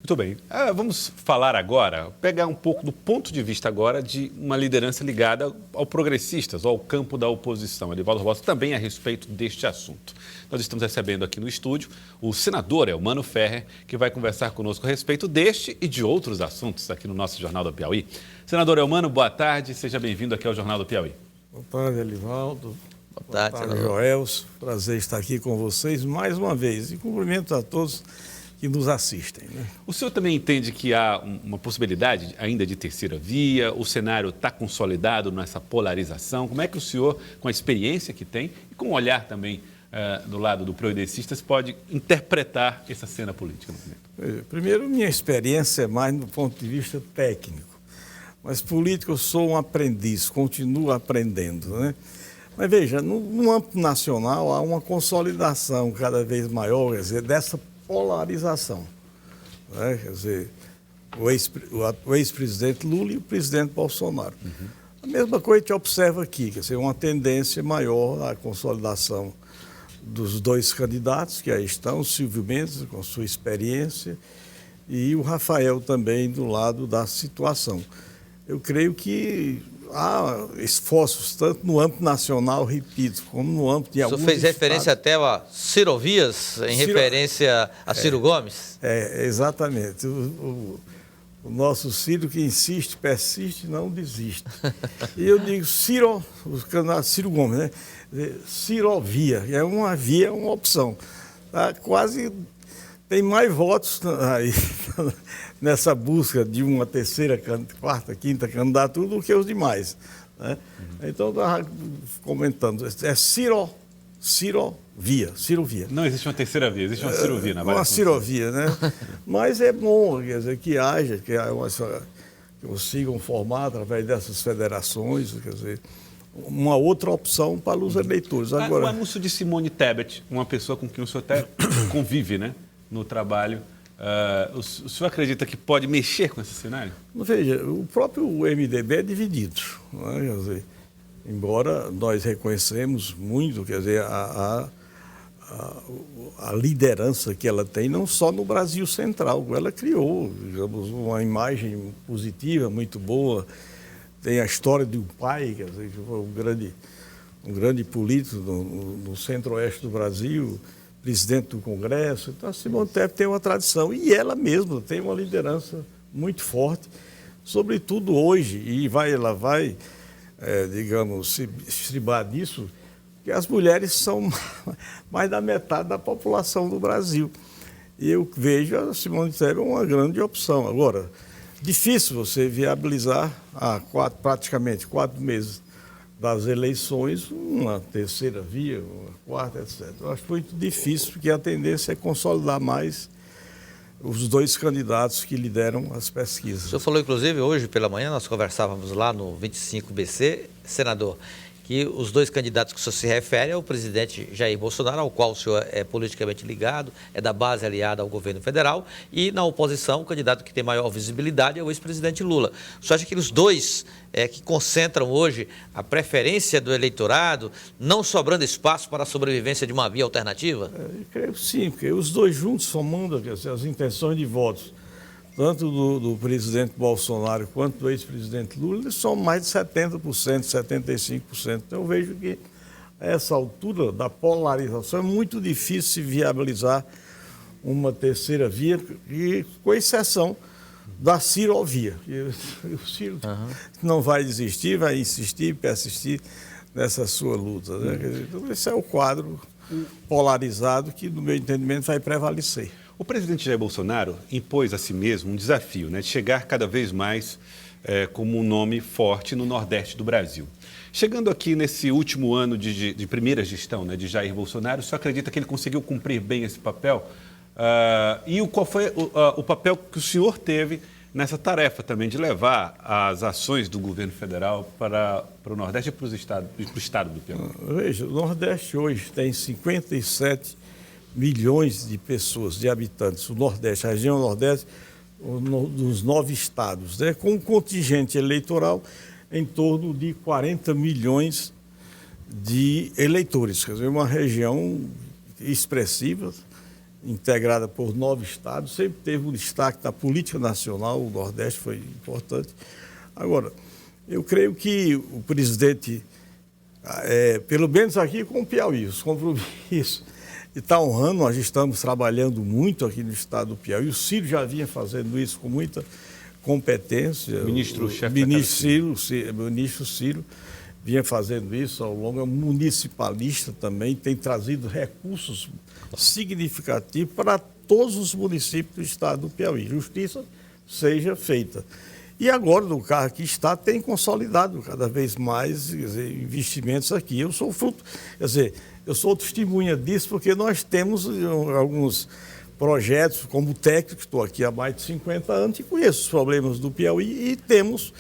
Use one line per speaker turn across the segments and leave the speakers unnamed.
Muito bem. Vamos falar agora, pegar um pouco do ponto de vista agora de uma liderança ligada ao progressistas, ao campo da oposição. Edivaldo Barbosa também a respeito deste assunto. Nós estamos recebendo aqui no estúdio o senador Eumano Ferrer, que vai conversar conosco a respeito deste e de outros assuntos aqui no nosso Jornal do Piauí. Senador Eumano, boa tarde, seja bem-vindo aqui ao Jornal do Piauí.
Boa tarde, Elivaldo.
Boa tarde,
Joelso. Prazer estar aqui com vocês mais uma vez. E cumprimento a todos que nos assistem. Né?
O senhor também entende que há uma possibilidade ainda de terceira via? O cenário está consolidado nessa polarização? Como é que o senhor, com a experiência que tem e com o olhar também do lado do progressistas, pode interpretar essa cena política no momento?
Primeiro, minha experiência é mais do ponto de vista técnico. Mas político eu sou um aprendiz, continuo aprendendo. Né? Mas veja, no âmbito nacional há uma consolidação cada vez maior, quer dizer, dessa polarização. Né? Quer dizer, o ex-presidente Lula e o presidente Bolsonaro. Uhum. A mesma coisa que a gente observa aqui, quer dizer, uma tendência maior à consolidação dos dois candidatos que aí estão, o Silvio Mendes, com sua experiência, e o Rafael também do lado da situação. Eu creio que há esforços, tanto no âmbito nacional, repito, como no âmbito de alguns estados.
O senhor fez referência até a Cirovias, em referência a Ciro Gomes?
Exatamente. O nosso Ciro que insiste, persiste, não desiste. E eu digo o candidato Ciro Gomes, né? Cirovia, é uma via, uma opção. Tá? Quase tem mais votos aí nessa busca de uma terceira, quarta, quinta candidatura do que os demais. Né? Uhum. Então, estava comentando, é Cirovia.
Não existe uma terceira via, existe uma Cirovia na base.
Uma Cirovia, né? Mas é bom, quer dizer, que consigam formar através dessas federações, quer dizer, uma outra opção para os eleitores. Agora,
o anúncio de Simone Tebet, uma pessoa com quem o senhor até convive, né, no trabalho, o senhor acredita que pode mexer com esse cenário?
Veja, o próprio MDB é dividido. Né? Quer dizer, embora nós reconhecemos muito, quer dizer, a liderança que ela tem, não só no Brasil Central, ela criou, digamos, uma imagem positiva, muito boa. Tem a história de um pai, quer dizer, que foi um grande político no centro-oeste do Brasil, presidente do Congresso. Então, a Simone Tebet tem uma tradição e ela mesma tem uma liderança muito forte, sobretudo hoje, e ela vai, digamos, se estribar disso, que as mulheres são mais da metade da população do Brasil. E eu vejo a Simone Tebet uma grande opção. Agora, difícil você viabilizar praticamente 4 meses das eleições uma terceira via, uma quarta, etc. Eu acho muito difícil, porque a tendência é consolidar mais os dois candidatos que lideram as pesquisas.
O senhor falou, inclusive, hoje pela manhã, nós conversávamos lá no 25BC, senador, que os dois candidatos que o senhor se refere é o presidente Jair Bolsonaro, ao qual o senhor é politicamente ligado, é da base aliada ao governo federal, e na oposição, o candidato que tem maior visibilidade é o ex-presidente Lula. O senhor acha que os dois que concentram hoje a preferência do eleitorado, não sobrando espaço para a sobrevivência de uma via alternativa?
Eu creio sim, porque os dois juntos, somando as intenções de votos, tanto do presidente Bolsonaro quanto do ex-presidente Lula, eles são mais de 70%, 75%. Então, eu vejo que, a essa altura da polarização, é muito difícil se viabilizar uma terceira via, com exceção da Cirovia. O Ciro não vai desistir, vai insistir, persistir nessa sua luta. Né? Então, esse é o quadro polarizado que, no meu entendimento, vai prevalecer.
O presidente Jair Bolsonaro impôs a si mesmo um desafio, né, de chegar cada vez mais como um nome forte no Nordeste do Brasil. Chegando aqui nesse último ano de primeira gestão, né, de Jair Bolsonaro, o senhor acredita que ele conseguiu cumprir bem esse papel? Qual foi o papel que o senhor teve nessa tarefa também de levar as ações do governo federal para o Nordeste e para o estado do Piauí?
Veja, o Nordeste hoje tem 57 milhões de pessoas, de habitantes, o Nordeste, a região Nordeste, dos 9 estados, né, com um contingente eleitoral em torno de 40 milhões de eleitores, quer dizer, uma região expressiva integrada por 9 estados, sempre teve um destaque na política nacional, o Nordeste foi importante. Agora, eu creio que o presidente, pelo menos aqui com o Piauí, os compromissos, está honrando, nós estamos trabalhando muito aqui no estado do Piauí, o Ciro já vinha fazendo isso com muita competência.
Ministro
Ciro vinha fazendo isso ao longo, é um municipalista também, tem trazido recursos significativos para todos os municípios do estado do Piauí. Justiça seja feita. E agora, no cargo que está, tem consolidado cada vez mais, quer dizer, investimentos aqui. Eu sou fruto, quer dizer, eu sou testemunha disso porque nós temos alguns projetos, como técnico, estou aqui há mais de 50 anos e conheço os problemas do Piauí e temos,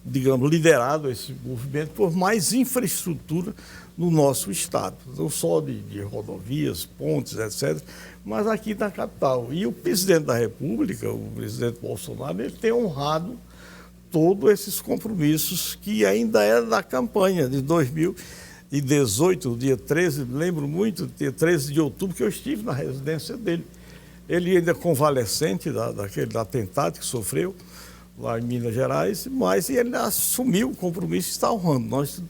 digamos, liderado esse movimento por mais infraestrutura no nosso estado. Não só de rodovias, pontes, etc., mas aqui na capital. E o presidente da República, o presidente Bolsonaro, ele tem honrado todos esses compromissos que ainda era da campanha de 2018, dia 13, lembro muito, dia 13 de outubro, que eu estive na residência dele. Ele ainda convalescente daquele atentado que sofreu lá em Minas Gerais, mas ele assumiu o compromisso e está honrando. Nós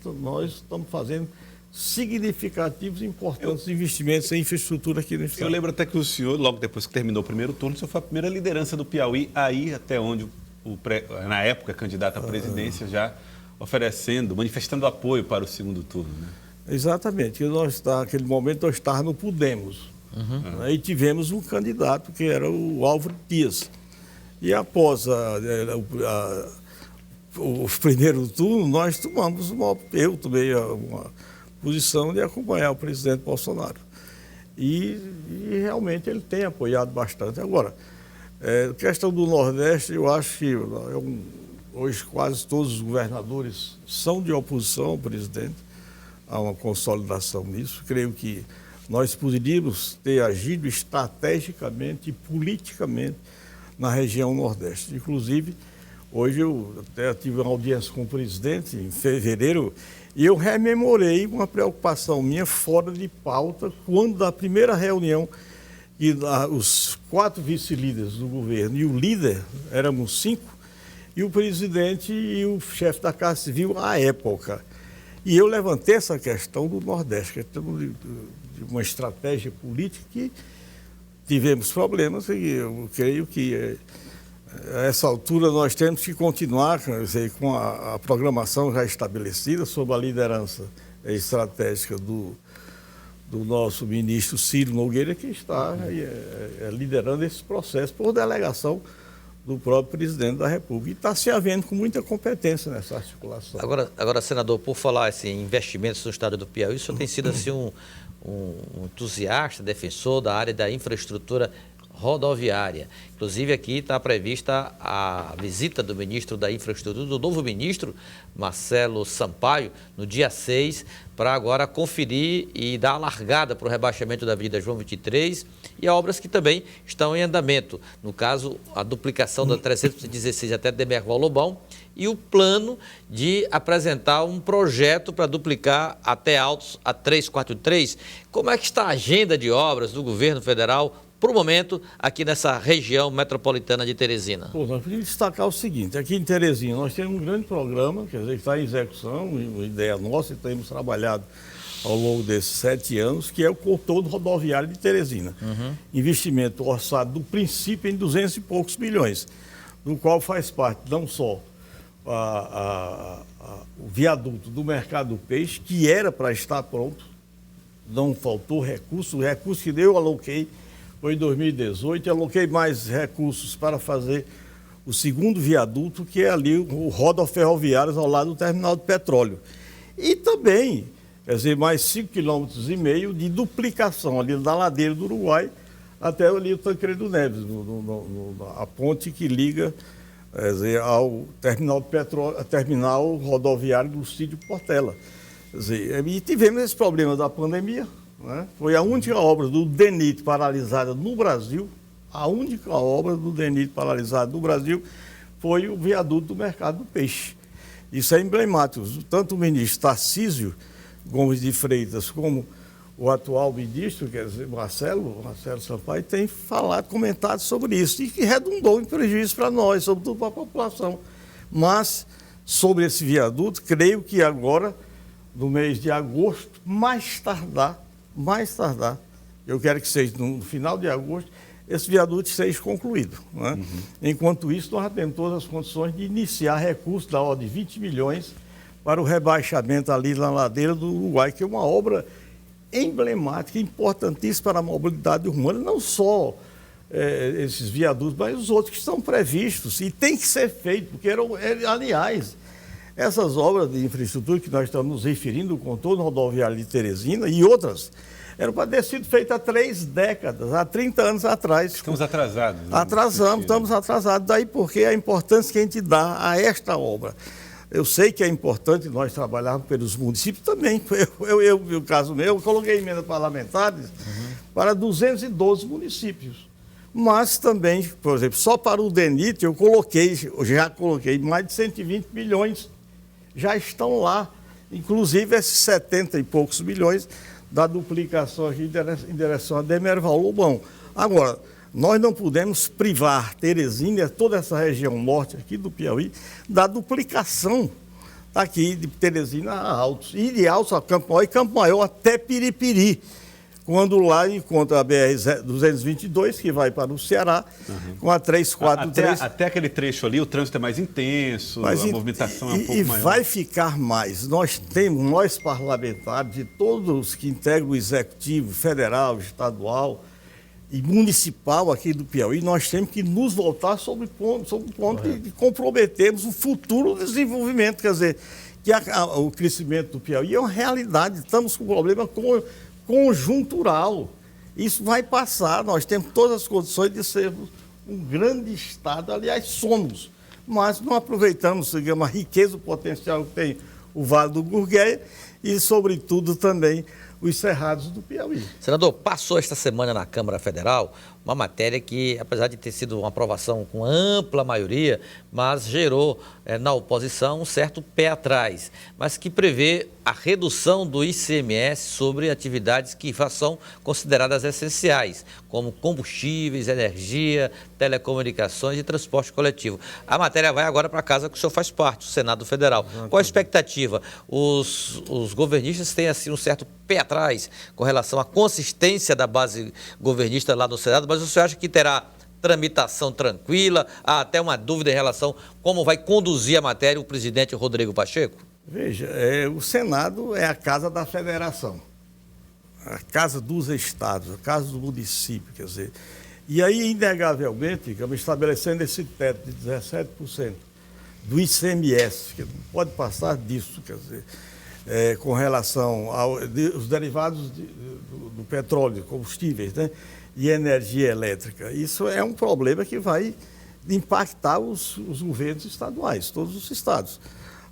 estamos fazendo significativos e importantes investimentos em infraestrutura aqui no estado.
Eu lembro até que o senhor, logo depois que terminou o primeiro turno, o senhor foi a primeira liderança do Piauí, aí até onde na época, candidato à presidência, já oferecendo, manifestando apoio para o segundo turno, né?
Exatamente. Naquele momento, nós estávamos no Podemos. Né? E tivemos um candidato, que era o Álvaro Dias. E após o primeiro turno, nós eu tomei uma posição de acompanhar o presidente Bolsonaro. E realmente ele tem apoiado bastante. Agora, questão do Nordeste, eu acho que hoje quase todos os governadores são de oposição ao presidente. Há uma consolidação nisso. Creio que nós poderíamos ter agido estrategicamente e politicamente na região Nordeste. Inclusive, hoje eu até tive uma audiência com o presidente em fevereiro e eu rememorei uma preocupação minha fora de pauta quando, na primeira reunião, os 4 vice-líderes do governo e o líder, éramos 5, e o presidente e o chefe da Casa Civil à época. E eu levantei essa questão do Nordeste, questão de uma estratégia política que tivemos problemas e eu creio que a essa altura nós temos que continuar com a programação já estabelecida sob a liderança estratégica do nosso ministro Ciro Nogueira, que está liderando esse processo por delegação do próprio presidente da República. E está se havendo com muita competência nessa articulação.
Agora, senador, por falar em investimentos no estado do Piauí, o senhor tem sido assim, um entusiasta, defensor da área da infraestrutura rodoviária. Inclusive, aqui está prevista a visita do ministro da Infraestrutura, do novo ministro, Marcelo Sampaio, no dia 6, para agora conferir e dar a largada para o rebaixamento da Avenida João 23 e obras que também estão em andamento. No caso, a duplicação da 316 até Demerval Lobão e o plano de apresentar um projeto para duplicar até Altos a 343. Como é que está a agenda de obras do governo federal para o momento, aqui nessa região metropolitana de Teresina?
Nós podemos destacar o seguinte, aqui em Teresina nós temos um grande programa, quer dizer, que está em execução, uma ideia nossa, e temos trabalhado ao longo desses 7 anos, que é o contorno rodoviário de Teresina. Investimento orçado do princípio em 200 e poucos milhões, do qual faz parte não só o viaduto do Mercado do Peixe, que era para estar pronto, não faltou recurso, o recurso que eu aloquei foi em 2018, eu aloquei mais recursos para fazer o segundo viaduto, que é ali o rodoferroviário ao lado do terminal de petróleo. E também, quer dizer, mais 5,5 km de duplicação ali da ladeira do Uruguai até ali o Tancredo Neves, a ponte que liga, quer dizer, ao terminal de petróleo, terminal rodoviário do Cídio Portela. Quer dizer, e tivemos esse problema da pandemia. Foi a única obra do DENIT paralisada no Brasil, a única obra do DENIT paralisada no Brasil foi o viaduto do Mercado do Peixe. Isso é emblemático. Tanto o ministro Tarcísio Gomes de Freitas como o atual ministro, quer dizer, Marcelo Sampaio, tem comentado sobre isso, e que redundou em prejuízo para nós, sobretudo para a população. Mas, sobre esse viaduto, creio que agora, no mês de agosto, mais tardar, eu quero que seja no final de agosto, esse viaduto seja concluído. Né? Enquanto isso, nós temos todas as condições de iniciar recursos da ordem de 20 milhões para o rebaixamento ali na ladeira do Uruguai, que é uma obra emblemática, importantíssima para a mobilidade urbana, não só esses viadutos, mas os outros que estão previstos e tem que ser feito, porque aliás, essas obras de infraestrutura que nós estamos nos referindo, o contorno rodoviário de Teresina e outras, eram para ter sido feitas há 3 décadas, há 30 anos atrás.
Estamos atrasados. Né?
Estamos atrasados. Daí porque a importância que a gente dá a esta obra. Eu sei que é importante nós trabalharmos pelos municípios também. No caso meu, eu coloquei emendas parlamentares para 212 municípios. Mas também, por exemplo, só para o DENIT eu já coloquei mais de 120 milhões, já estão lá. Inclusive esses 70 e poucos milhões da duplicação aqui em direção a Demerval Lobão. Agora, nós não podemos privar Teresina, toda essa região norte aqui do Piauí, da duplicação aqui de Teresina a Altos. E de Altos a Campo Maior e Campo Maior até Piripiri. Quando lá encontra a BR-222, que vai para o Ceará, com a 343.
Até aquele trecho ali, o trânsito é mais intenso, a movimentação é um pouco maior. E
vai ficar mais. Nós parlamentares, de todos que integram o Executivo Federal, Estadual e Municipal aqui do Piauí, nós temos que nos voltar sobre o ponto de comprometermos o futuro desenvolvimento. Quer dizer, que o crescimento do Piauí é uma realidade. Estamos com um problema conjuntural. Isso vai passar, nós temos todas as condições de sermos um grande estado, aliás, somos, mas não aproveitamos, digamos, a riqueza, o potencial que tem o Vale do Gurgueia e, sobretudo, também os cerrados do Piauí.
Senador, passou esta semana na Câmara Federal uma matéria que, apesar de ter sido uma aprovação com ampla maioria, mas gerou na oposição um certo pé atrás, mas que prevê a redução do ICMS sobre atividades que são consideradas essenciais, como combustíveis, energia, telecomunicações e transporte coletivo. A matéria vai agora para a casa que o senhor faz parte, o Senado Federal. Qual a expectativa? Os governistas têm assim um certo pé atrás com relação à consistência da base governista lá no Senado, mas o senhor acha que terá tramitação tranquila? Há até uma dúvida em relação a como vai conduzir a matéria o presidente Rodrigo Pacheco?
Veja, o Senado é a casa da federação, a casa dos estados, a casa do município, quer dizer. E aí, inegavelmente, estamos estabelecendo esse teto de 17% do ICMS, que não pode passar disso, quer dizer, com relação aos derivados do petróleo, combustíveis, né, e energia elétrica. Isso é um problema que vai impactar os governos estaduais, todos os estados.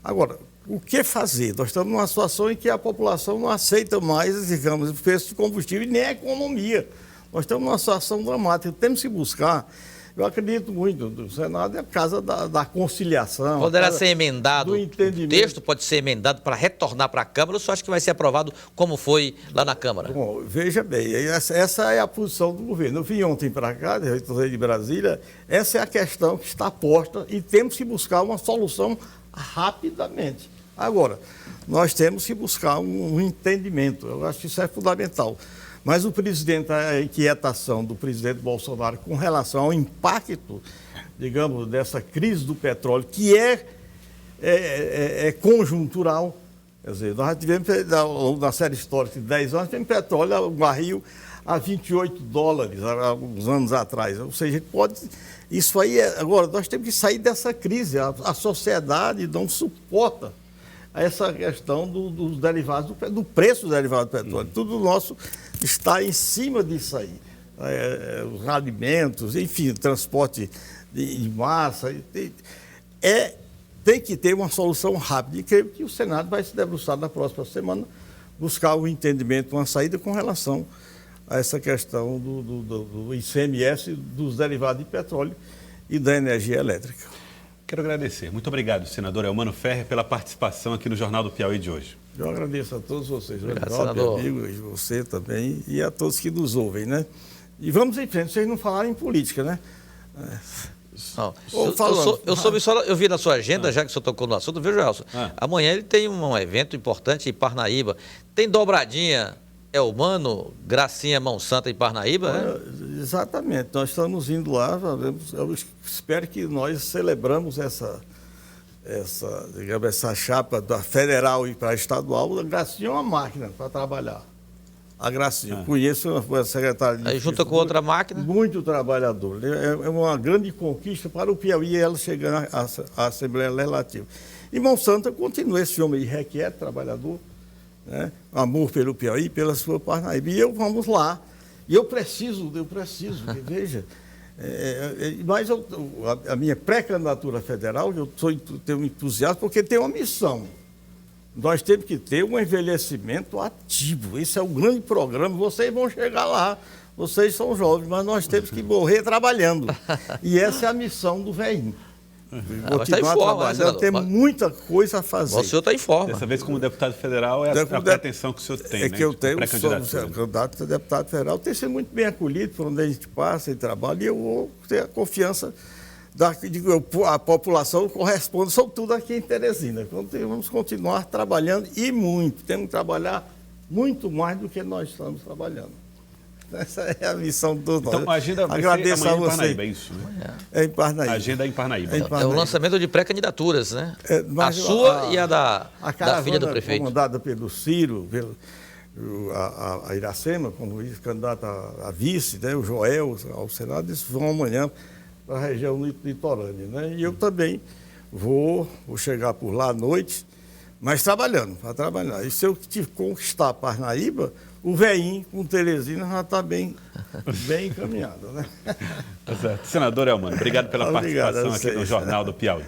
Agora, o que fazer? Nós estamos numa situação em que a população não aceita mais, digamos, o preço de combustível e nem a economia. Nós estamos numa situação dramática. Temos que buscar, eu acredito muito, o Senado é a casa da conciliação.
Poderá ser emendado,
do entendimento.
O texto pode ser emendado para retornar para a Câmara, ou você acha que vai ser aprovado como foi lá na Câmara? Bom,
veja bem, essa é a posição do governo. Eu vim ontem para cá, de Brasília, essa é a questão que está posta e temos que buscar uma solução rapidamente. Agora, nós temos que buscar um entendimento, eu acho que isso é fundamental. Mas o presidente, a inquietação do presidente Bolsonaro com relação ao impacto, digamos, dessa crise do petróleo, que é conjuntural. Quer dizer, nós já tivemos, na série histórica de 10 anos, tivemos petróleo, um barril a $28 há alguns anos atrás. Ou seja, isso aí, agora, nós temos que sair dessa crise. A sociedade não suporta essa questão dos derivados, do preço dos derivados do petróleo. Tudo nosso está em cima disso aí. Os alimentos, enfim, o transporte de massa. Tem que ter uma solução rápida. E creio que o Senado vai se debruçar na próxima semana, buscar um entendimento, uma saída com relação a essa questão do ICMS, dos derivados de petróleo e da energia elétrica.
Quero agradecer. Muito obrigado, senador Elmano Ferrer, pela participação aqui no Jornal do Piauí de hoje.
Eu agradeço a todos vocês,
Obrigado,
Elinaldo,
senador.
amigo, e você também, e a todos que nos ouvem, né? E vamos em frente, vocês não falaram em política, né?
Não.
Falando.
Eu soube só, eu vi na sua agenda, já que o senhor tocou no assunto, viu, Joelson? Amanhã ele tem um evento importante em Parnaíba. Tem dobradinha Elmano, Gracinha Mão Santa em Parnaíba, né?
Exatamente, nós estamos indo lá, eu espero que nós celebramos digamos, essa chapa da federal e para a estadual. A Gracinha é uma máquina para trabalhar. A Gracinha, eu conheço a secretária de
Aí junta com outra máquina.
muito trabalhador. É uma grande conquista para o Piauí ela chegando à Assembleia Legislativa. E Monsanto continua esse homem irrequieto, trabalhador, né? Amor pelo Piauí, pela sua Parnaíba. E vamos lá. E eu preciso, veja. Mas a minha pré-candidatura federal, eu tenho entusiasmo porque tem uma missão. Nós temos que ter um envelhecimento ativo. Esse é o grande programa. Vocês vão chegar lá. Vocês são jovens, mas nós temos que morrer trabalhando. E essa é a missão do velhinho.
Mas está em forma, né,
tem muita coisa a fazer.
O senhor está em forma.
Dessa vez, como deputado federal, é a pretensão que o senhor tem,
É
né?
que eu tenho, sou
pré-candidatura.
candidato a deputado federal, tem sido muito bem acolhido por onde a gente passa e trabalha, e eu vou ter a confiança a população corresponde, sobretudo aqui em Teresina. Então, vamos continuar trabalhando e muito. Temos que trabalhar muito mais do que nós estamos trabalhando. Essa é a missão do nós.
Então, a agenda vai
Agradeço
ser amanhã
a
em
você.
Parnaíba, é isso, né?
É em Parnaíba.
A agenda é em Parnaíba.
É o lançamento de pré-candidaturas, né?
Mas
a sua e a da filha do prefeito.
Comandada pelo Ciro, a Iracema, como candidata a vice, né? O Joel ao Senado, eles vão amanhã para a região litorânea, né? E eu também vou chegar por lá à noite, mas trabalhando, para trabalhar. E se eu conquistar Parnaíba, o velhinho com Teresina já está bem encaminhado, né?
Tá certo. Senador Elmano, obrigado pela participação aqui no Jornal do Piauí.